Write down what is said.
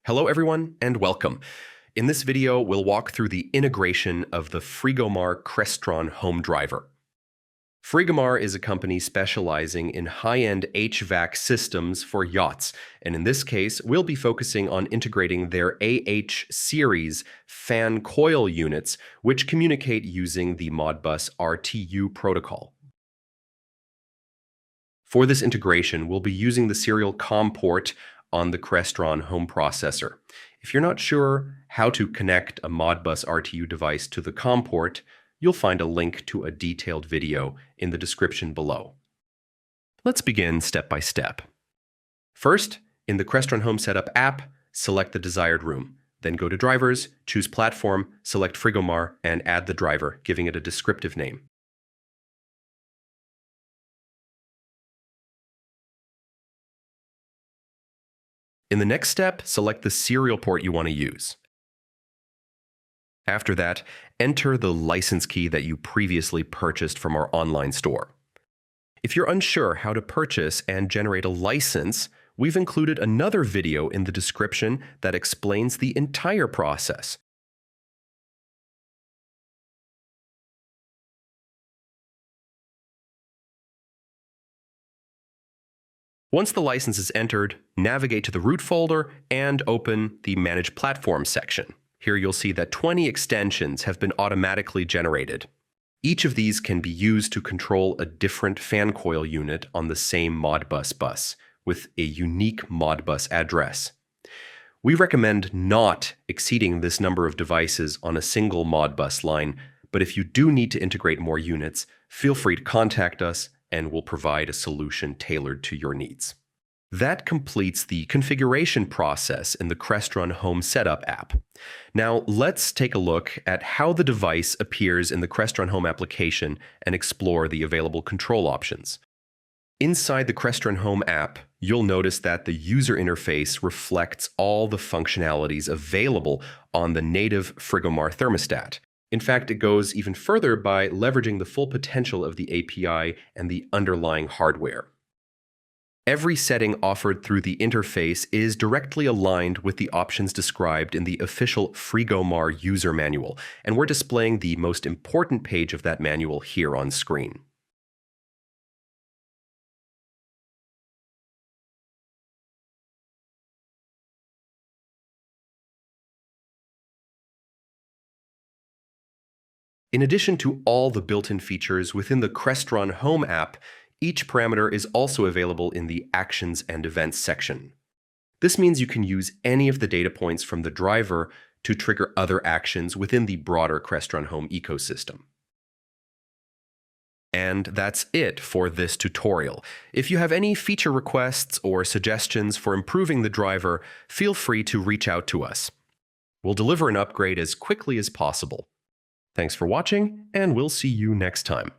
Hello everyone and welcome. In this video, we'll walk through the integration of the Frigomar Crestron Home driver. Frigomar is a company specializing in high-end HVAC systems for yachts, and in this case, we'll be focusing on integrating their AH Series fan coil units, which communicate using the Modbus RTU protocol. For this integration, we'll be using the serial COM port on the Crestron Home processor. If you're not sure how to connect a Modbus RTU device to the COM port, you'll find a link to a detailed video in the description below. Let's begin step by step. First, in the Crestron Home Setup app, select the desired room. Then go to Drivers, choose Platform, select Frigomar, and add the driver, giving it a descriptive name. In the next step, select the serial port you want to use. After that, enter the license key that you previously purchased from our online store. If you're unsure how to purchase and generate a license, we've included another video in the description that explains the entire process. Once the license is entered, navigate to the root folder and open the Manage Platform section. Here you'll see that 20 extensions have been automatically generated. Each of these can be used to control a different fan coil unit on the same Modbus bus, with a unique Modbus address. We recommend not exceeding this number of devices on a single Modbus line, but if you do need to integrate more units, feel free to contact us and we'll provide a solution tailored to your needs. That completes the configuration process in the Crestron Home Setup app. Now, let's take a look at how the device appears in the Crestron Home application and explore the available control options. Inside the Crestron Home app, you'll notice that the user interface reflects all the functionalities available on the native Frigomar thermostat. In fact, it goes even further by leveraging the full potential of the API and the underlying hardware. Every setting offered through the interface is directly aligned with the options described in the official Frigomar user manual, and we're displaying the most important page of that manual here on screen. In addition to all the built-in features within the Crestron Home app, each parameter is also available in the Actions and Events section. This means you can use any of the data points from the driver to trigger other actions within the broader Crestron Home ecosystem. And that's it for this tutorial. If you have any feature requests or suggestions for improving the driver, feel free to reach out to us. We'll deliver an upgrade as quickly as possible. Thanks for watching, and we'll see you next time.